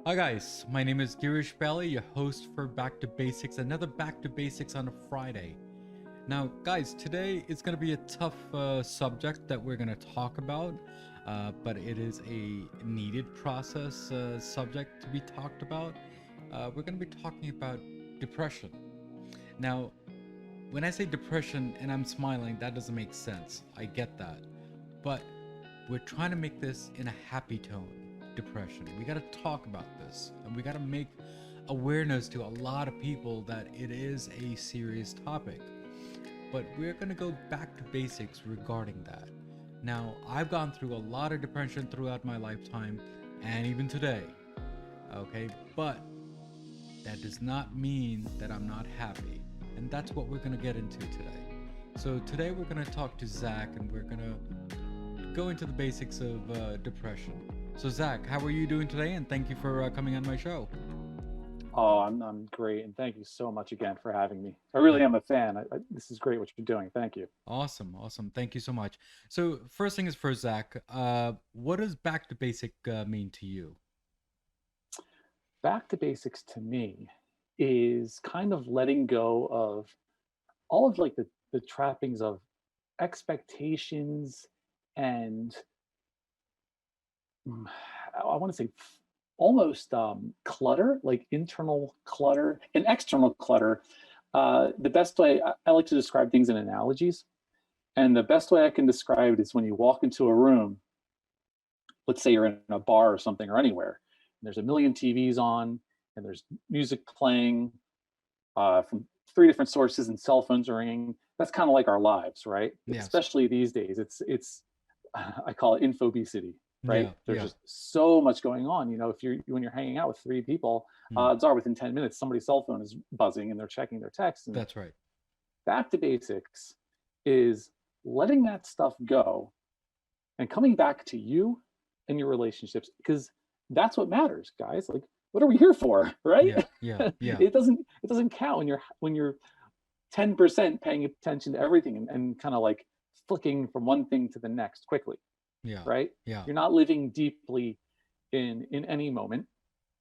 Hi guys, my name is Girish, your host for Back to Basics, another Back to Basics on a Friday. Now, guys, today is going to be a tough subject that we're going to talk about, but it is a needed process subject to be talked about. We're going to be talking about depression. Now, when I say depression and I'm smiling, that doesn't make sense. I get that. But we're trying to make this in a happy tone. Depression. We got to talk about this, and we got to make awareness to a lot of people that it is a serious topic. But we're going to go back to basics regarding that. Now, I've gone through a lot of depression throughout my lifetime and even today. Okay, but that does not mean that I'm not happy. And that's what we're going to get into today. So, today we're going to talk to Zack, and we're going to go into the basics of depression. So, Zack, how are you doing today? And thank you for coming on my show. Oh, I'm great, and thank you so much again for having me. I really Yeah. am a fan. This is great what you're doing. Thank you. Awesome, awesome. Thank you so much. So, first thing is for Zack. What does back to basic mean to you? Back to basics to me is kind of letting go of all of like the trappings of expectations and mm, I want to say almost clutter, like internal clutter and external clutter. The best way I like to describe things in analogies. And the best way I can describe it is when you walk into a room, let's say you're in a bar or something or anywhere, and there's a million TVs on, and there's music playing from three different sources, and cell phones are ringing. That's kind of like our lives, right? Yes. Especially these days, it's I call it infobesity, right? Yeah, There's yeah. just so much going on. You know, if you're when you're hanging out with three people, Mm, odds are within 10 minutes somebody's cell phone is buzzing and they're checking their texts. And that's right. back to basics is letting that stuff go and coming back to you and your relationships, because that's what matters, guys. Like, what are we here for, right? Yeah, yeah, yeah, It doesn't count when you're 10% paying attention to everything and kind of like flicking from one thing to the next quickly, yeah, right? yeah, You're not living deeply in any moment.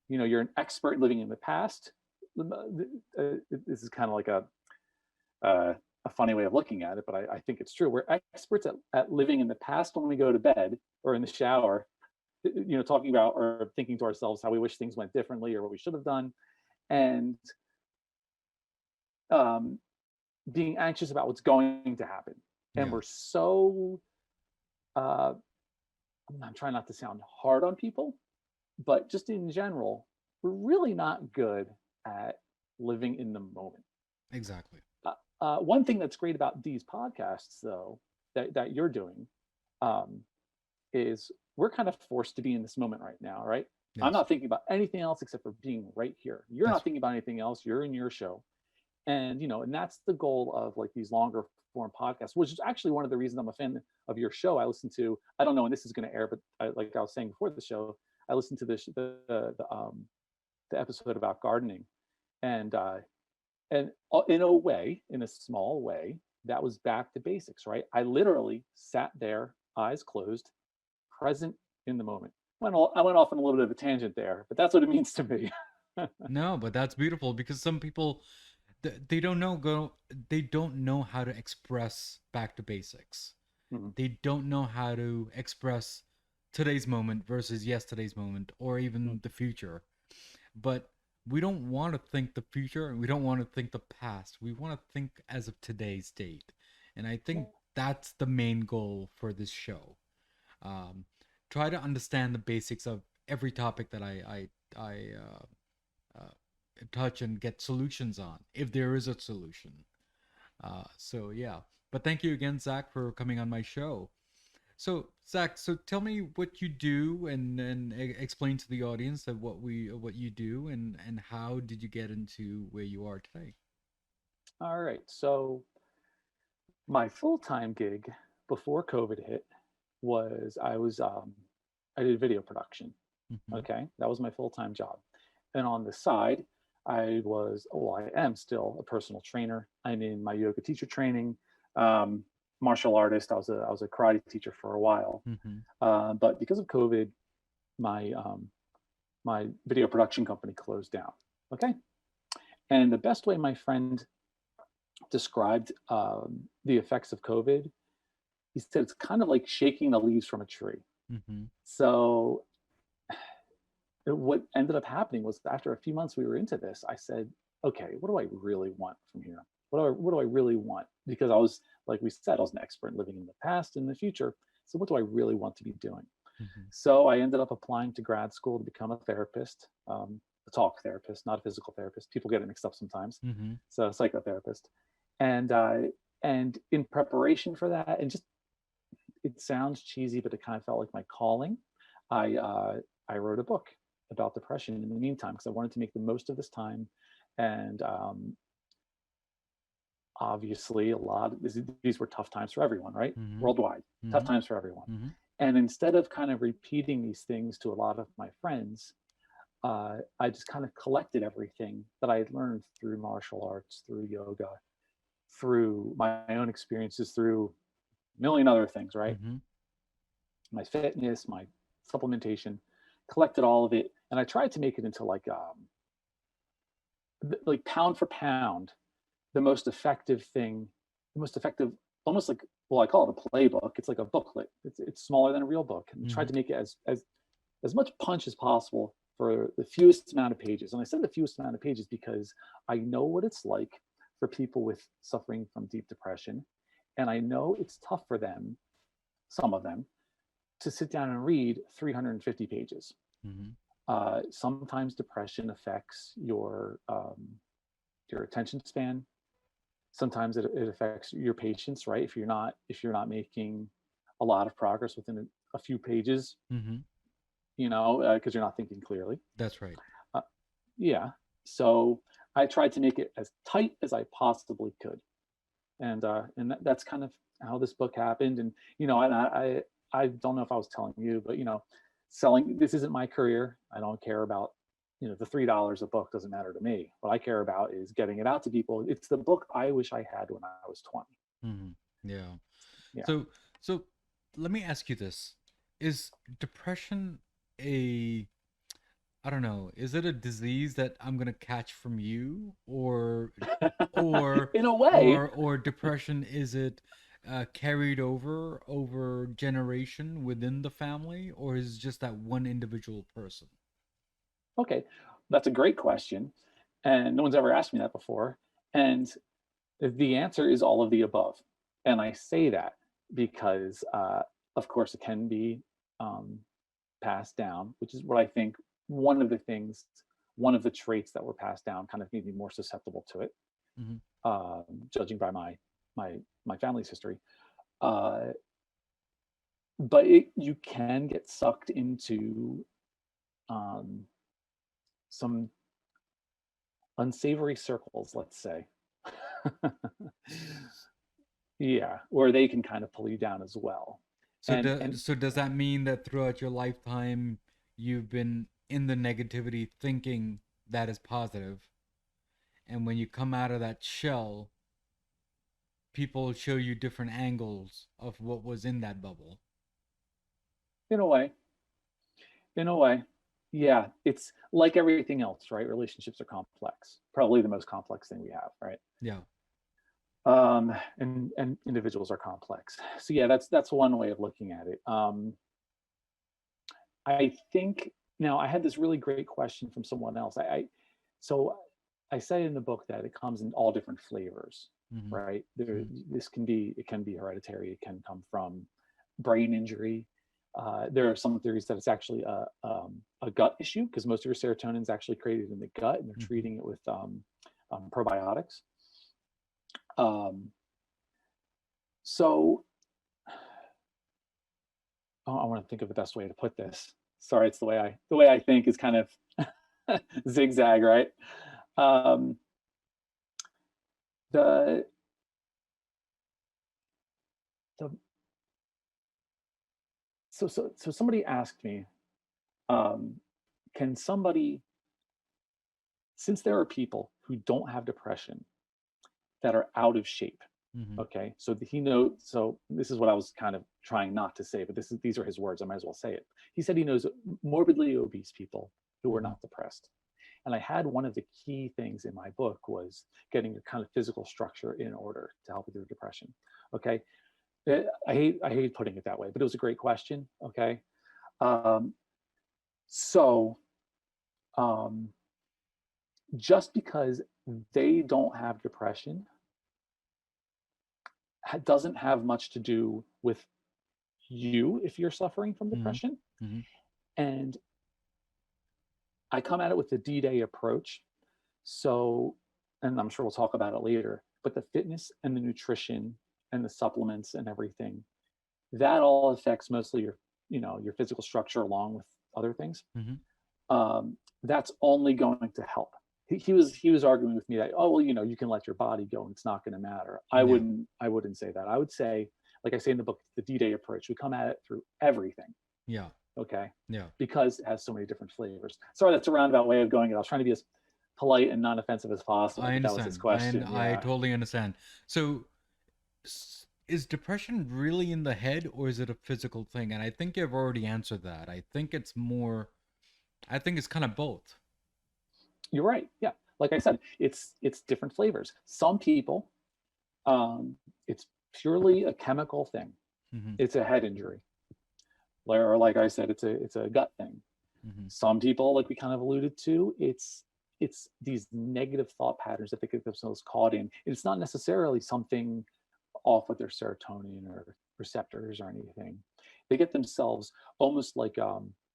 You know, you're an expert living in the past. This is kind of like a funny way of looking at it, but I think it's true. We're experts at living in the past when we go to bed or in the shower, talking about or thinking to ourselves how we wish things went differently or what we should have done, and um, being anxious about what's going to happen. And yeah. we're so, uh, I'm trying not to sound hard on people, but just in general, we're really not good at living in the moment. Exactly. One thing that's great about these podcasts, though, that you're doing, um, is we're kind of forced to be in this moment right now, right? I'm Yes, not thinking about anything else except for being right here. You're not that's thinking about anything else. You're in your show, and that's the goal of like these longer form podcasts, which is actually one of the reasons I'm a fan of your show. I listen to, I don't know when this is going to air, but like I was saying before the show, I listened to the episode about gardening, and in a way, in a small way, that was back to basics, right? I literally sat there, eyes closed, present in the moment. I went off on a little bit of a tangent there, but that's what it means to me. no, but that's beautiful because some people they don't know they don't know how to express back to basics. Mhm. They don't know how to express today's moment versus yesterday's moment or even the future. But we don't want to think the future and we don't want to think the past. We want to think as of today's date. And I think that's the main goal for this show. Um, try to understand the basics of every topic that I touch and get solutions on, if there is a solution. So yeah. But thank you again, Zack, for coming on my show. So Zack, so tell me what you do and explain to the audience that what you do and how did you get into where you are today? All right. So my full-time gig before COVID hit was I did video production. Hmm. Okay, that was my full-time job, and on the side, I am still a personal trainer. I'm in my yoga teacher training, um, martial artist. I was a karate teacher for a while, Hmm. but because of COVID, my my video production company closed down. Okay. And the best way my friend described the effects of COVID, he said it's kind of like shaking the leaves from a tree. Mm-hmm. So what ended up happening was after a few months we were into this, I said, okay, what do I really want from here? What do I really want? Because I was, like we said, I was an expert living in the past and the future. So what do I really want to be doing? Mm-hmm. So I ended up applying to grad school to become a therapist, a talk therapist, not a physical therapist. People get it mixed up sometimes. Mm-hmm. So a psychotherapist. And in preparation for that, and just, it sounds cheesy, but it kind of felt like my calling. I wrote a book about depression in the meantime, because I wanted to make the most of this time. And obviously, these were tough times for everyone, right? Mm-hmm. Worldwide, Mm-hmm. tough times for everyone. Mm-hmm. And instead of kind of repeating these things to a lot of my friends, I just kind of collected everything that I had learned through martial arts, through yoga, through my own experiences, through a million other things, right? Mm-hmm. My fitness, my supplementation, collected all of it, and I tried to make it into like pound for pound, the most effective thing, the most effective, almost like, well, I call it a playbook. It's like a booklet. It's smaller than a real book, and tried to make it as much punch as possible for the fewest amount of pages. And I said the fewest amount of pages because I know what it's like for people with suffering from deep depression, and I know it's tough for them, some of them, to sit down and read 350 pages. Mm-hmm. Sometimes depression affects your attention span. Sometimes it affects your patience, right? If you're not making a lot of progress within a few pages, Mm-hmm. because you're not thinking clearly. That's right. Yeah. So I tried to make it as tight as I possibly could, and that's kind of how this book happened. And I don't know if I was telling you, but selling, this isn't my career. I don't care about, the $3 a book doesn't matter to me. What I care about is getting it out to people. It's the book I wish I had when I was 20. Mm-hmm. Yeah. Yeah. So let me ask you this. Is depression a, I don't know, is it a disease that I'm gonna catch from you, or In a way, or depression, is it carried over generation within the family, or is it just that one individual person? okay, that's a great question. And no one's ever asked me that before. And the answer is all of the above. And I say that because, of course, it can be passed down, which is what I think one of the traits that were passed down kind of made me more susceptible to it, judging by my family's history. But you can get sucked into some unsavory circles, let's say. Yeah, or they can kind of pull you down as well. So does that mean that throughout your lifetime you've been in the negativity thinking that is positive, and when you come out of that shell, people show you different angles of what was in that bubble? in a way, in a way, yeah, it's like everything else, right? Relationships are complex, probably the most complex thing we have, right? Yeah. And individuals are complex. So yeah, that's one way of looking at it. I think, now I had this really great question from someone else. So I say in the book that it comes in all different flavors, Mm-hmm. right? Mm-hmm. It can be hereditary. It can come from brain injury. There are some theories that it's actually a gut issue, because most of your serotonin is actually created in the gut, and they're treating it with probiotics. So I want to think of the best way to put this. Sorry, it's the way I think is kind of zigzag, right? The the so somebody asked me, can somebody, since there are people who don't have depression that are out of shape. Mm-hmm. Okay, so he knows. So this is what I was kind of trying not to say, but these are his words. I might as well say it. He said he knows morbidly obese people who were not depressed. And I had one of the key things in my book was getting your kind of physical structure in order to help with your depression. Okay. I hate putting it that way, but it was a great question. Okay. Um, so just because they don't have depression doesn't have much to do with you if you're suffering from depression. Mm-hmm. And I come at it with the D-Day approach. So, and I'm sure we'll talk about it later, but the fitness and the nutrition and the supplements and everything, that all affects mostly your physical structure along with other things. That's only going to help. He was arguing with me that, oh, well, you can let your body go and it's not going to matter. I wouldn't say that. I would say, like I say in the book, the D-Day approach. We come at it through everything. Yeah. Okay. Yeah. Because it has so many different flavors. Sorry, that's a roundabout way of going. I was trying to be as polite and non-offensive as possible. I understand. That was his question. I totally understand. So, is depression really in the head or is it a physical thing? And I think you've already answered that. I think it's kind of both. You're right. Yeah. Like I said, it's different flavors. Some people, it's purely a chemical thing. It's a head injury. Or like I said, it's a gut thing. Some people, like we kind of alluded to, it's these negative thought patterns that they get themselves caught in. It's not necessarily something off with their serotonin or receptors or anything. They get themselves almost like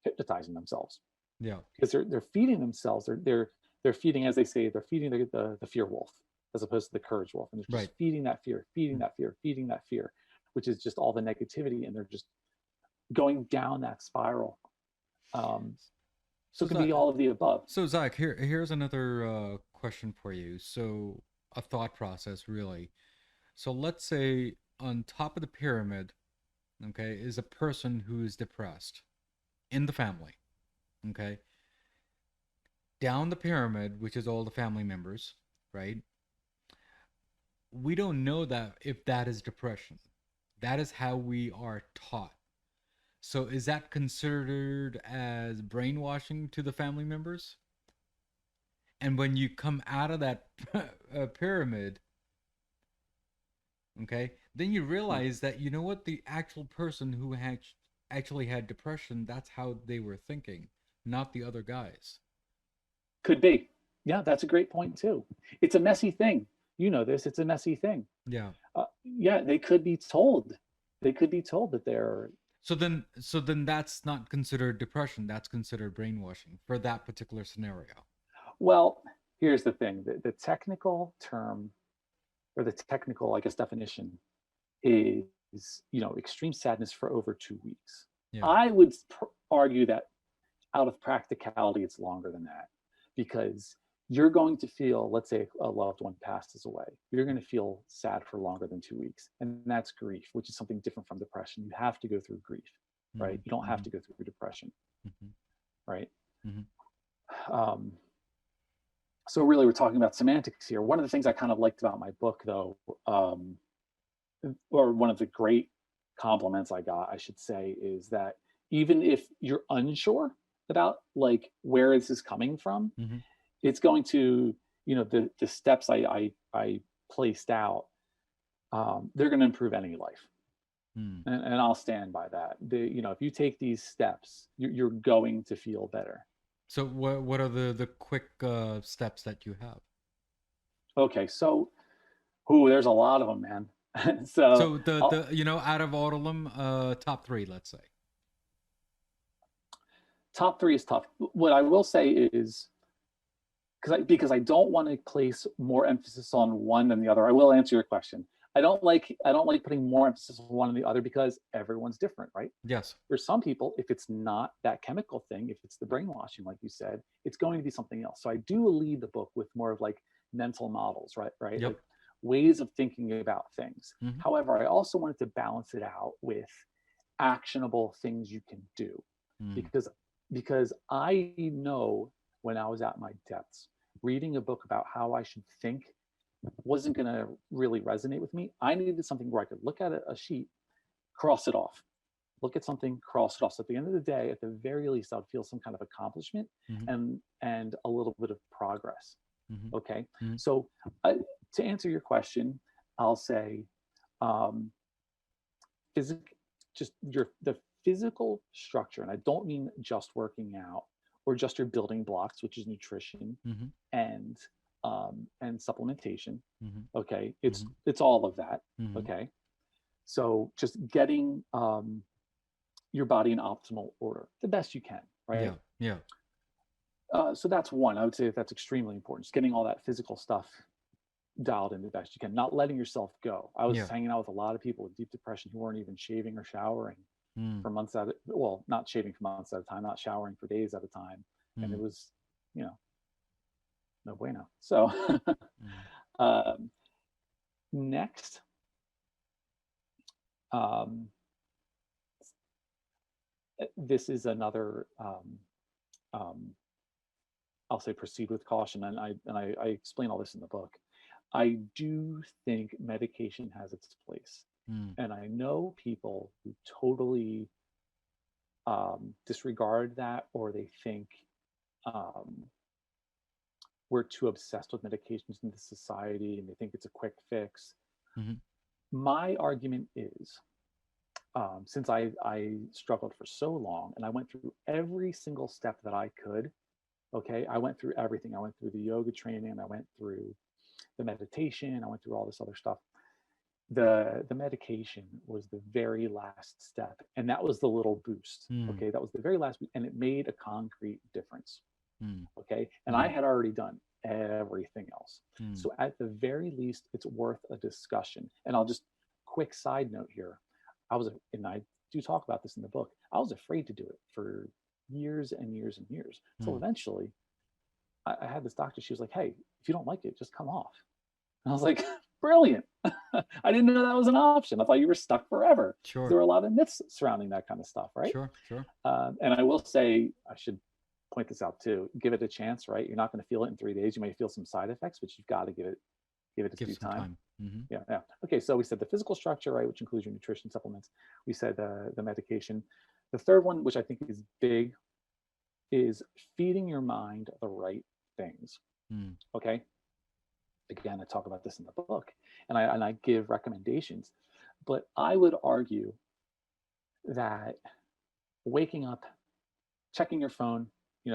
hypnotizing themselves. Yeah. Because they're feeding themselves. They're feeding, as they say, they're feeding the fear wolf as opposed to the courage wolf. And they're just feeding that fear, feeding that fear, feeding that fear, which is just all the negativity. And they're just going down that spiral. So it can be all of the above. So Zach, here's another question for you. So a thought process, really. So let's say on top of the pyramid, okay, is a person who is depressed in the family. Okay. Down the pyramid, which is all the family members, right? We don't know that if that is depression. That is how we are taught. So is that considered as brainwashing to the family members? And when you come out of that pyramid, okay, then you realize that, you know what, the actual person who actually had depression, that's how they were thinking, not the other guys. Could be. Yeah, that's a great point too. It's a messy thing. You know this. It's a messy thing. Yeah. Yeah, they could be told. They could be told that they're. So then that's not considered depression. That's considered brainwashing for that particular scenario. Well, here's the thing. The technical term, or the technical, I guess, definition is, extreme sadness for over 2 weeks. Yeah. I would argue that out of practicality, it's longer than that, because you're going to feel, let's say a loved one passes away, you're going to feel sad for longer than 2 weeks. And that's grief, which is something different from depression. You have to go through grief, right? You don't have to go through depression, right? So really, we're talking about semantics here. One of the things I kind of liked about my book, though, or one of the great compliments I got, I should say, is that even if you're unsure about like where this is coming from, it's going to, the steps I placed out, they're going to improve any life. And I'll stand by that. If you take these steps, you're going to feel better. So what are the quick steps that you have? Okay, so there's a lot of them, man. so the out of all of them, top 3, let's say. Top 3 is tough. What I will say is, because I don't want to place more emphasis on one than the other. I will answer your question. I don't like putting more emphasis on one than the other because everyone's different, right? Yes. For some people, if it's not that chemical thing, if it's the brainwashing, like you said, it's going to be something else. So I do lead the book with more of like mental models, right? Yep. Like ways of thinking about things. However, I also wanted to balance it out with actionable things you can do, because I know when I was at my depths, reading a book about how I should think wasn't going to really resonate with me. I needed something where I could look at a sheet, cross it off, look at something, cross it off. So at the end of the day, at the very least, I would feel some kind of accomplishment and a little bit of progress. Okay. So to answer your question, I'll say just the physical structure, and I don't mean just working out or just your building blocks, which is nutrition and supplementation. Okay. It's all of that. Okay. So just getting your body in optimal order, the best you can, right? Yeah. So that's one. I would say that's extremely important. Just getting all that physical stuff dialed in the best you can, not letting yourself go. I was hanging out with a lot of people with deep depression who weren't even shaving or showering for months at well, not shaving for months at a time, not showering for days at a time. And it was, no bueno. So next, this is another I'll say proceed with caution, and I explain all this in the book. I do think medication has its place, and I know people who totally disregard that, or they think we're too obsessed with medications in this society, and they think it's a quick fix. My argument is, since I struggled for so long, and I went through every single step that I could. Okay, I went through everything. I went through the yoga training, I went through the meditation, I went through all this other stuff. The medication was the very last step, and that was the little boost. Okay, that was the very last, and it made a concrete difference. Okay, and I had already done everything else. So at the very least, it's worth a discussion. And I'll just quick side note here. And I do talk about this in the book, I was afraid to do it for years and years and years. So eventually I had this doctor, she was like, hey, if you don't like it, just come off. And I was like, brilliant. I didn't know that was an option. I thought you were stuck forever. Sure. There were a lot of myths surrounding that kind of stuff, right? Sure. And I will say, I should point this out too, give it a chance, right? You're not going to feel it in 3 days. You may feel some side effects, but you've got to give it due time. Yeah. Okay, so we said the physical structure, right, which includes your nutrition supplements. We said the medication. The third one, which I think is big, is feeding your mind the right things. Okay. Again, I talk about this in the book, and I give recommendations, but I would argue that waking up, checking your phone,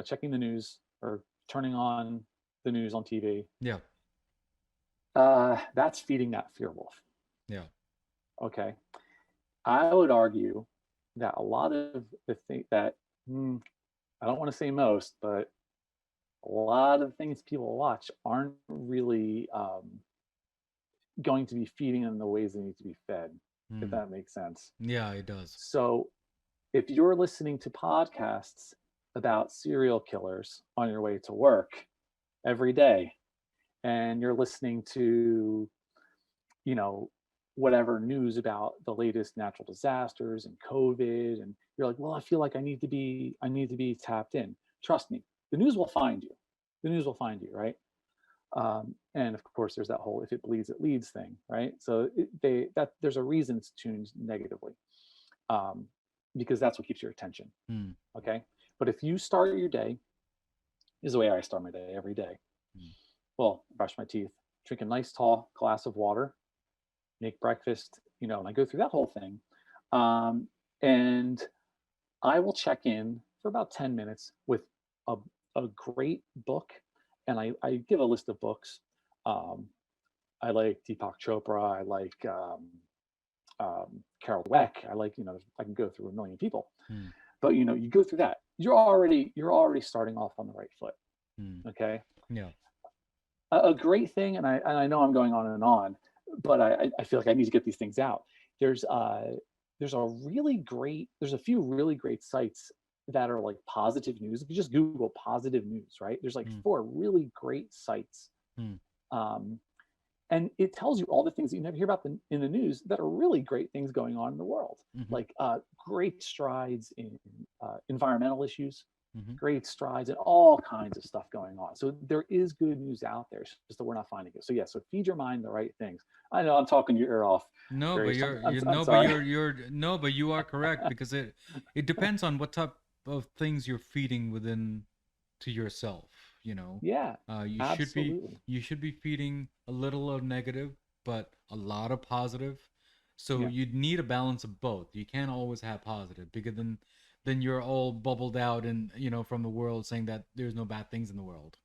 checking the news or turning on the news on TV. Yeah. That's feeding that fear wolf. Yeah. Okay. I would argue that a lot of the thing that, I don't want to say most, but a lot of things people watch aren't really going to be feeding them the ways they need to be fed, if that makes sense. Yeah, it does. So if you're listening to podcasts about serial killers on your way to work every day, and you're listening to, whatever news about the latest natural disasters and COVID, and you're like, well, I feel like I need to be tapped in. Trust me, the news will find you. The news will find you, right? And of course, there's that whole "if it bleeds, it leads" thing, right? So there's a reason it's tuned negatively, because that's what keeps your attention. Okay, but if you start your day, is the way I start my day every day. Well, brush my teeth, drink a nice tall glass of water, make breakfast, and I go through that whole thing, and I will check in for about 10 minutes with a great book, and I give a list of books. I like Deepak Chopra. I like Carol Dweck. I like, I can go through a million people, but you go through that, you're already starting off on the right foot. Okay. Yeah. A great thing, and I know I'm going on and on, but I feel like I need to get these things out. There's a few really great sites that are like positive news. If you just Google positive news, right? There's like 4 really great sites. And it tells you all the things that you never hear about in the news that are really great things going on in the world. Like great strides in environmental issues. Hmm. great strides, and all kinds of stuff going on. So there is good news out there. It's just that we're not finding it. So yeah, so feed your mind the right things. I know I'm talking your ear off, No, but Girish. I'm no, but sorry. you're no, but you are correct because it depends on what type of things you're feeding within to yourself. You know, Yeah, you should be absolutely. feeding a little of negative, but a lot of positive. So Yeah, you need a balance of both. You can't always have positive because then you're all bubbled out and from the world saying that there's no bad things in the world.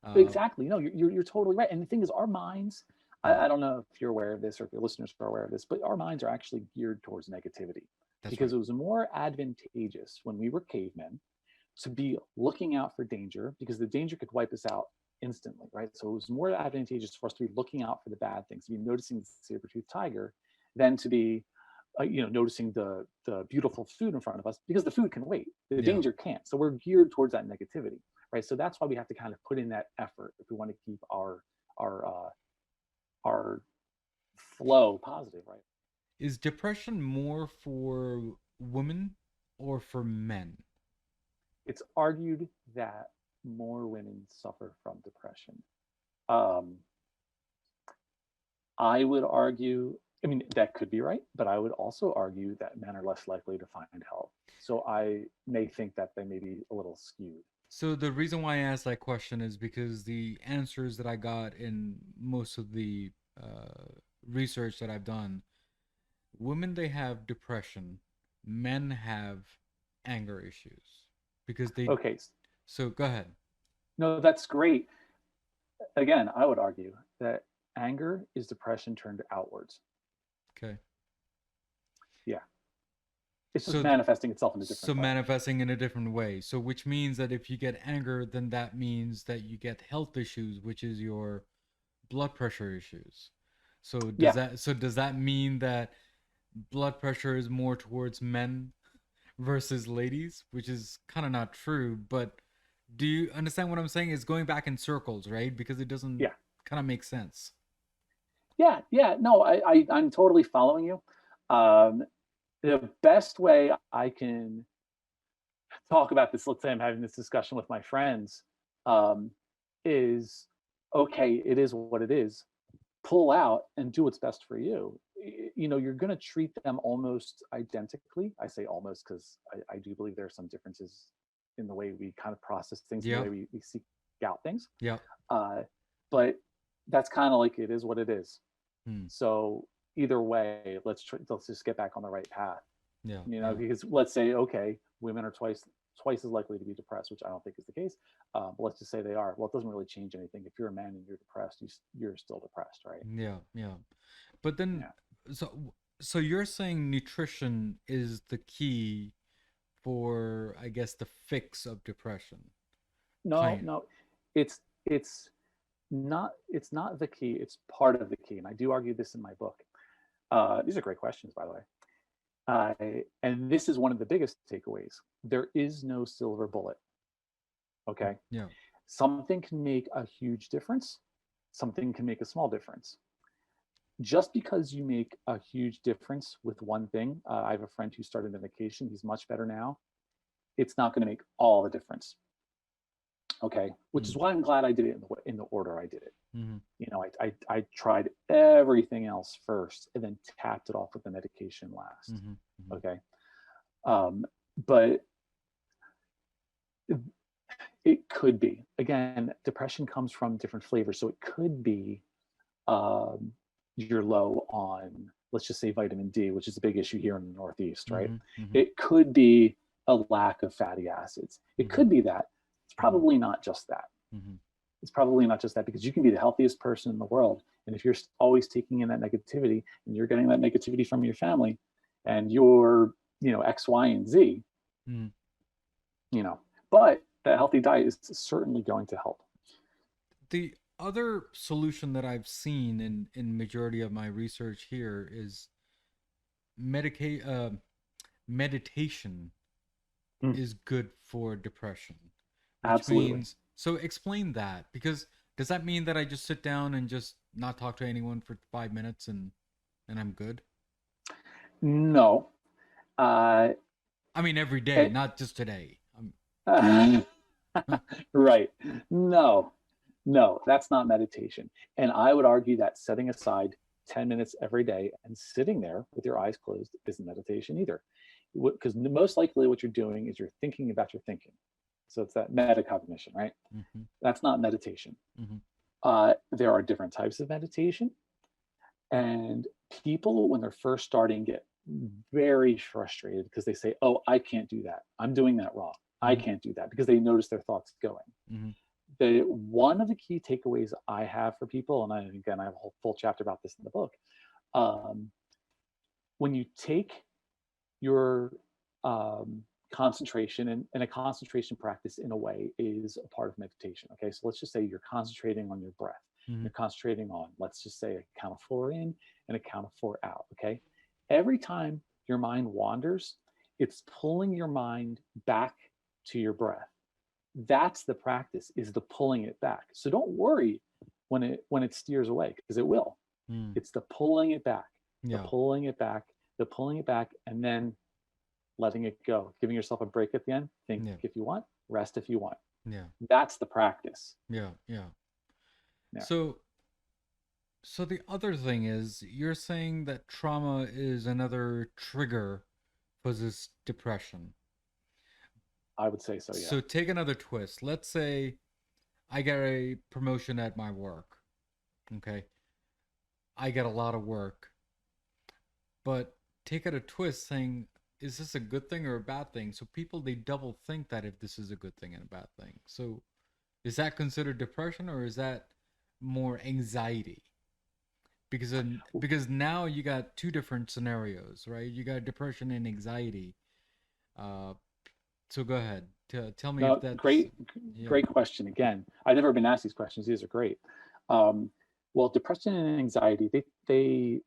Uh, exactly. No, you're totally right. And the thing is, our minds. yeah, I don't know if you're aware of this or if your listeners are aware of this, but our minds are actually geared towards negativity that's because right. it was more advantageous when we were cavemen to be looking out for danger because the danger could wipe us out instantly, right? So it was more advantageous for us to be looking out for the bad things, to be noticing the saber-toothed tiger, than to be, noticing the beautiful food in front of us because the food can wait, the Yeah. danger can't. So we're geared towards that negativity, right? So that's why we have to kind of put in that effort if we want to keep our flow positive, right? Is depression more for women or for men? It's argued that more women suffer from depression. Um, I would argue, I mean, that could be right, but I would also argue that men are less likely to find help. So I may think that they may be a little skewed. So the reason why I asked that question is because the answers that I got in most of the research that I've done, women they have depression, men have anger issues because they. Okay, So go ahead. no, that's great. Again, I would argue that anger is depression turned outwards. Okay. Yeah, it's just So manifesting itself in a so different way. manifesting in a different way. So which means that if you get anger, then that means that you get health issues, which is your blood pressure issues. So Yeah, does that mean that blood pressure is more towards men versus ladies, which is kind of not true, but do you understand what I'm saying? It's going back in circles, right? Because it doesn't yeah, kind of make sense. yeah. No, I'm totally following you. Um, the best way I can talk about this, let's say I'm having this discussion with my friends, um, is okay, it is what it is. Pull out and do what's best for you. You're going to treat them almost identically. I say almost because I do believe there are some differences in the way we kind of process things and the Yeah. way we seek out things. Yeah. Uh, but that's kind of like it is what it is. Hmm. So either way, let's just get back on the right path. Yeah. Yeah. Because let's say, okay, women are twice as likely to be depressed, which I don't think is the case. But let's just say they are. Well, it doesn't really change anything. If you're a man and you're depressed, you're still depressed, right? Yeah. Yeah. But then Yeah. so you're saying nutrition is the key for I guess the fix of depression. No, Kind. no, it's not the key. It's part of the key, and I do argue this in my book. These are great questions, by the way. And this is one of the biggest takeaways. There is no silver bullet. Okay, Yeah. something can make a huge difference. Something can make a small difference. Just because you make a huge difference with one thing, I have a friend who started medication. He's much better now. It's not going to make all the difference. Okay, which Mm. is why I'm glad I did it in the order I did it. Mm-hmm. I tried everything else first and then tapped it off with the medication last. Mm-hmm. Mm-hmm. Okay, um, but it could be, again, depression comes from different flavors, so it could be um, you're low on, let's just say, vitamin D, which is a big issue here in the Northeast, right? Mm-hmm. Mm-hmm. It could be a lack of fatty acids. It Mm-hmm. could be that. It's Mm-hmm. probably not just that. Mm-hmm. It's probably not just that, because you can be the healthiest person in the world, and if you're always taking in that negativity and you're getting that negativity from your family, and you're X, Y, and Z, Mm-hmm. you know, but that healthy diet is certainly going to help. The other solution that I've seen in majority of my research here is medicate meditation Mm, is good for depression, which absolutely. means so explain that because does that mean that I just sit down and just not talk to anyone for 5 minutes and I'm good? No. Uh, I mean every day, it, not just today. Right. No, no, that's not meditation. And I would argue that setting aside 10 minutes every day and sitting there with your eyes closed isn't meditation either. Because most likely what you're doing is you're thinking about your thinking. So it's that metacognition, right? Mm-hmm. That's not meditation. Mm-hmm. There are different types of meditation. And people, when they're first starting, get very frustrated because they say, oh, I can't do that. I'm doing that wrong. I can't do that, because they notice their thoughts going. Mm-hmm. One of the key takeaways I have for people, and I have a whole full chapter about this in the book, when you take your concentration, and a concentration practice in a way is a part of meditation. Okay, so let's just say you're concentrating on your breath. Mm-hmm. You're concentrating on, let's just say, a count of 4 in and a count of 4 out. Okay, every time your mind wanders, it's pulling your mind back to your breath. That's the practice, is the pulling it back. So don't worry when it steers away, because it will. It's the pulling it back, the pulling it back, the pulling it back, and then letting it go, giving yourself a break at the end. Think if you want, rest if you want. That's the practice. Yeah. So the other thing is, you're saying that trauma is another trigger for this depression. I would say so, yeah. So take another twist. Let's say I get a promotion at my work. Okay. I get a lot of work. But take it a twist, saying, is this a good thing or a bad thing? So people, they double think that if this is a good thing and a bad thing. So is that considered depression, or is that more anxiety? Because now you got two different scenarios, right? You got depression and anxiety. So go ahead. Tell me if that's... Great question. Again, I've never been asked these questions. These are great. Well, depression and anxiety, they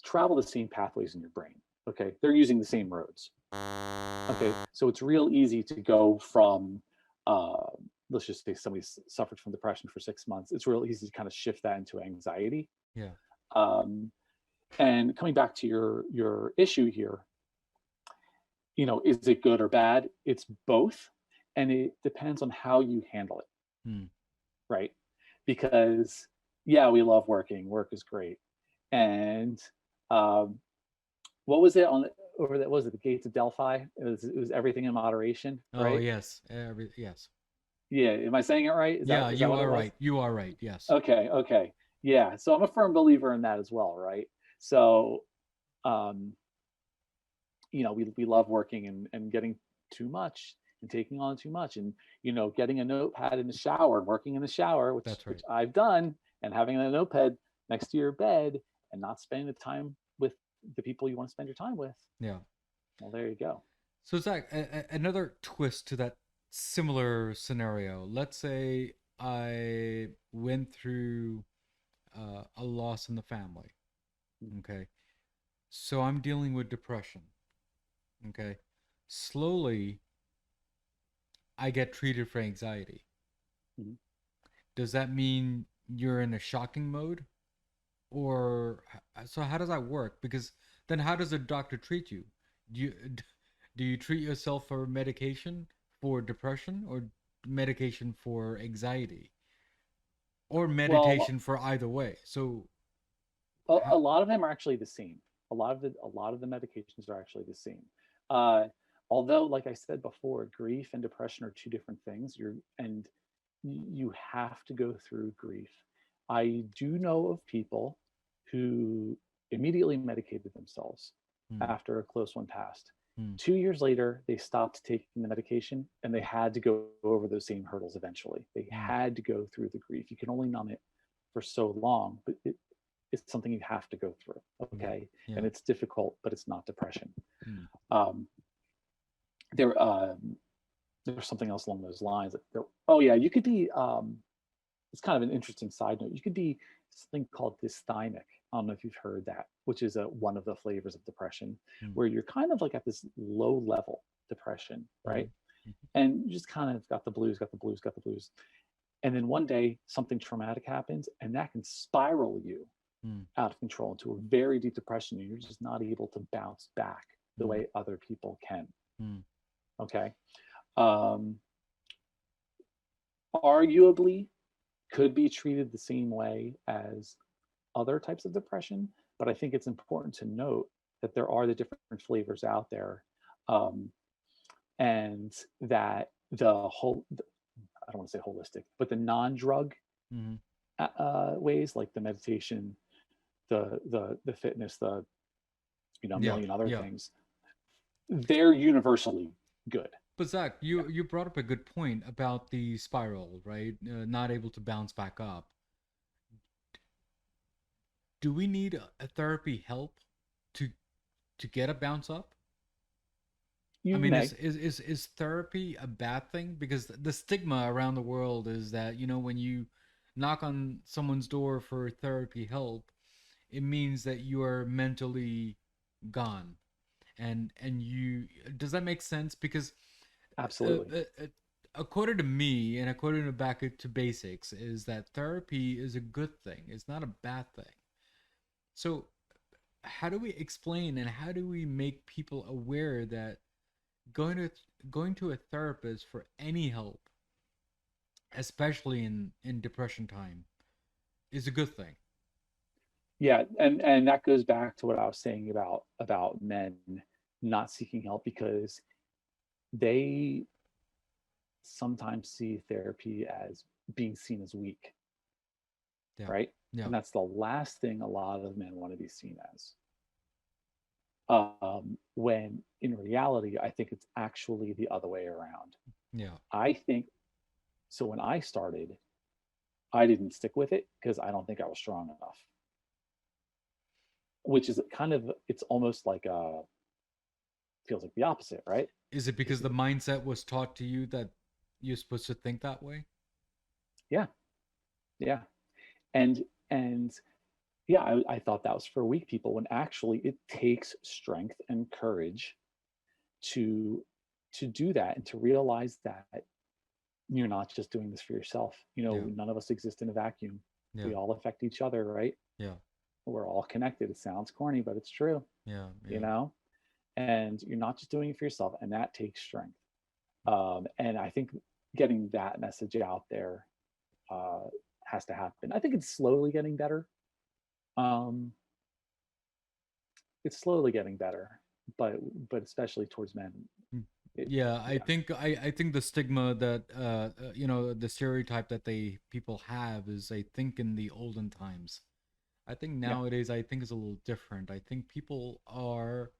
travel the same pathways in your brain. Okay, they're using the same roads. Okay, so it's real easy to go from, let's just say somebody suffered from depression for 6 months. It's real easy to kind of shift that into anxiety. Yeah. And coming back to your issue here, is it good or bad? It's both, and it depends on how you handle it. Right? Because we love working. Work is great, and what was it over that? Was it the gates of Delphi? It was everything in moderation, right? Oh yes, yes. Yeah, am I saying it right? You are right. You are right. Yes. Okay. Yeah, so I'm a firm believer in that as well, right? So, we love working and getting too much and taking on too much, and getting a notepad in the shower and working in the shower, which I've done, and having a notepad next to your bed and not spending the time with the people you want to spend your time with. Yeah. Well, there you go. So Zach, another twist to that similar scenario. Let's say I went through a loss in the family. Okay. So I'm dealing with depression. Okay. Slowly, I get treated for anxiety. Mm-hmm. Does that mean you're in a shocking mode? Or so how does that work? Because then how does a doctor treat you? Do you treat yourself for medication for depression, or medication for anxiety, or medication for either way? So a lot of them are actually the same. A lot of the medications are actually the same. Although, like I said before, grief and depression are two different things. You have to go through grief. I do know of people who immediately medicated themselves after a close one passed. 2 years later, they stopped taking the medication, and they had to go over those same hurdles eventually. They had to go through the grief. You can only numb it for so long, but it's something you have to go through, okay? Yeah. And it's difficult, but it's not depression. There's something else along those lines. You could be, it's kind of an interesting side note. You could be something called dysthymic. I don't know if you've heard that, which is one of the flavors of depression, where you're kind of like at this low level depression, right? And you just kind of got the blues. And then one day something traumatic happens, and that can spiral you out of control into a very deep depression, and you're just not able to bounce back the way other people can. Okay. um, arguably could be treated the same way as other types of depression, but I think it's important to note that there are the different flavors out there, um, and that the whole, I don't want to say holistic, but the non-drug Hmm. ways, like the meditation, the fitness, the a Yeah, million other yeah. things, they're universally good. But Zach, Yeah. you brought up a good point about the spiral, right? Not able to bounce back up. Do we need a therapy help to get a bounce up? I You mean, may. is therapy a bad thing? Because the stigma around the world is that, when you knock on someone's door for therapy help, it means that you are mentally gone. And you does that make sense? Because uh, Absolutely. uh, uh, according to me, and according to Back to Basics, is that therapy is a good thing. It's not a bad thing. So how do we explain and how do we make people aware that going to going to a therapist for any help, especially in depression time, is a good thing? Yeah, and that goes back to what I was saying about men not seeking help because they sometimes see therapy as being seen as weak, Yeah, right? yeah, And that's the last thing a lot of men want to be seen as. When in reality, I think it's actually the other way around. yeah. I think so. When I started, I didn't stick with it because I don't think I was strong enough, which is kind of, it's almost like feels like the opposite, right? Is it because Because the mindset was taught to you that you're supposed to think that way? yeah, yeah, and yeah, I thought that was for weak people when actually it takes strength and courage to to do that and to realize that you're not just doing this for yourself. Yeah, None of us exist in a vacuum. yeah, We all affect each other, right? yeah, We're all connected. It sounds corny, but it's true, yeah, you yeah. know? And you're not just doing it for yourself, and that takes strength. And I think getting that message out there uh, has to happen. I think it's slowly getting better. Um, it's slowly getting better, but especially towards men, Mm. it Yeah, yeah, I think the stigma that the stereotype that they people have is, I think, in the olden times. I think yeah, nowadays, I think, is a little different. I think people are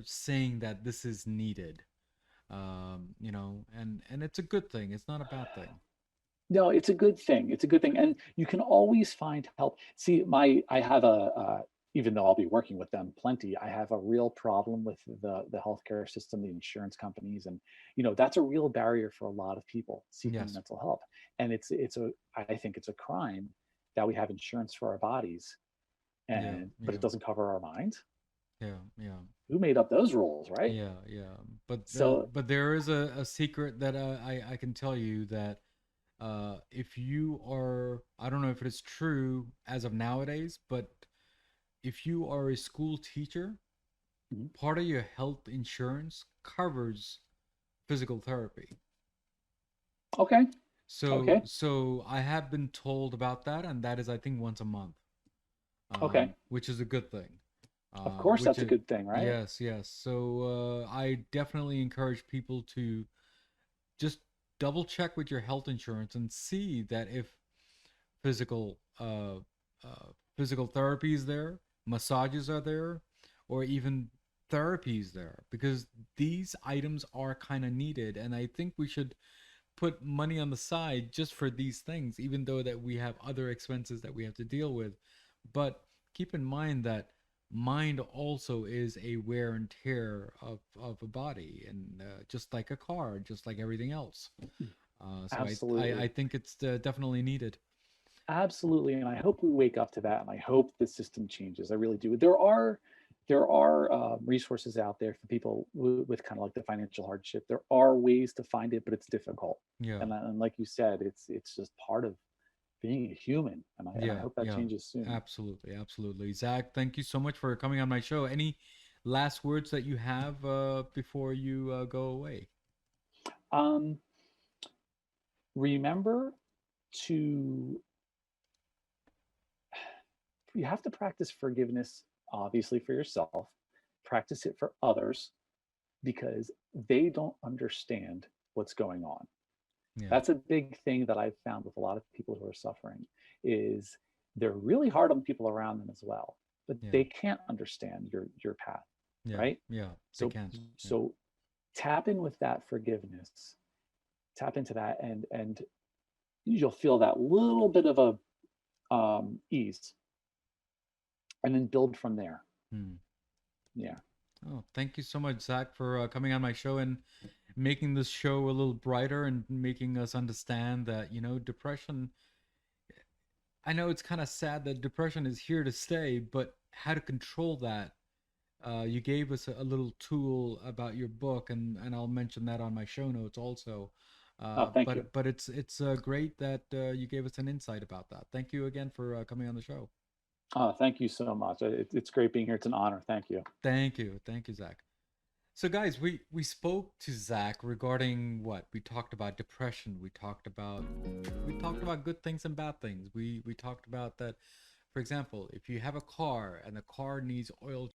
saying that this is needed. And it's a good thing. It's not a bad thing. no, it's a good thing. It's a good thing, and you can always find help. See, I have even though I'll be working with them plenty, I have a real problem with the healthcare system, the insurance companies, and that's a real barrier for a lot of people seeking Yes. mental help. And I think it's a crime that we have insurance for our bodies, Yeah, and but yeah, it doesn't cover our mind. yeah, yeah. Who made up those rules, right? Yeah, yeah, So but there is a secret that I can tell you that if you are, I don't know if it is true as of nowadays, but if you are a school teacher, mhm, part of your health insurance covers physical therapy. okay, So okay, I have been told about that, and that is, I think, once a month, okay. which is a good thing. Of course, Which that's a is, good thing, right? yes, yes. So I definitely encourage people to just double check with your health insurance and see that if physical physical therapy is there, massages are there, or even therapies there, because these items are kind of needed, and I think we should put money on the side just for these things, even though that we have other expenses that we have to deal with. But keep in mind that mind also is a wear and tear of a body, and just like a car, just like everything else. So I Absolutely. think it's definitely needed. Absolutely, and I hope we wake up to that, and I hope the system changes. I really do. There are resources out there for people with kind of like the financial hardship. There are ways to find it, but it's difficult. Yeah, And like you said, it's just part of being a human, and I yeah, hope that yeah. changes soon. Absolutely, absolutely. Zach, thank you so much for coming on my show. Any last words that you have before you go away? Um, remember to, you have to practice forgiveness, obviously, for yourself, practice it for others, because they don't understand what's going on. Yeah, That's a big thing that I've found with a lot of people who are suffering, is they're really hard on people around them as well, but yeah, they can't understand your path, yeah, right? yeah. They So can't. Yeah. so tap in with that forgiveness, tap into that, and you'll feel that little bit of a ease, and then build from there. Hmm. Yeah. Oh, thank you so much, Zach, for coming on my show and making this show a little brighter and making us understand that, depression. I know it's kind of sad that depression is here to stay, but how to control that. You gave us a little tool about your book, and I'll mention that on my show notes also. Oh, thank you. But it's great that you gave us an insight about that. Thank you again for coming on the show. Oh, thank you so much. It's great being here. It's an honor. Thank you. Thank you, Zach. So, guys, we spoke to Zach regarding what we talked about depression. We talked about good things and bad things. We talked about that. For example, if you have a car and the car needs oil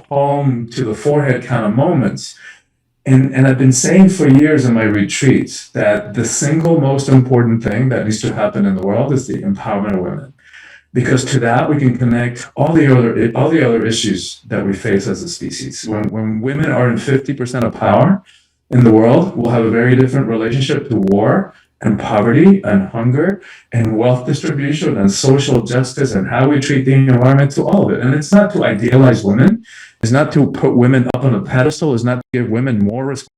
palm to the forehead kind of moments. And I've been saying for years in my retreats that the single most important thing that needs to happen in the world is the empowerment of women. Because to that we can connect all the other issues that we face as a species. When women are in 50% of power in the world, we'll have a very different relationship to war and poverty and hunger and wealth distribution and social justice and how we treat the environment, to all of it. And it's not to idealize women, it's not to put women up on a pedestal, it's not to give women more responsibility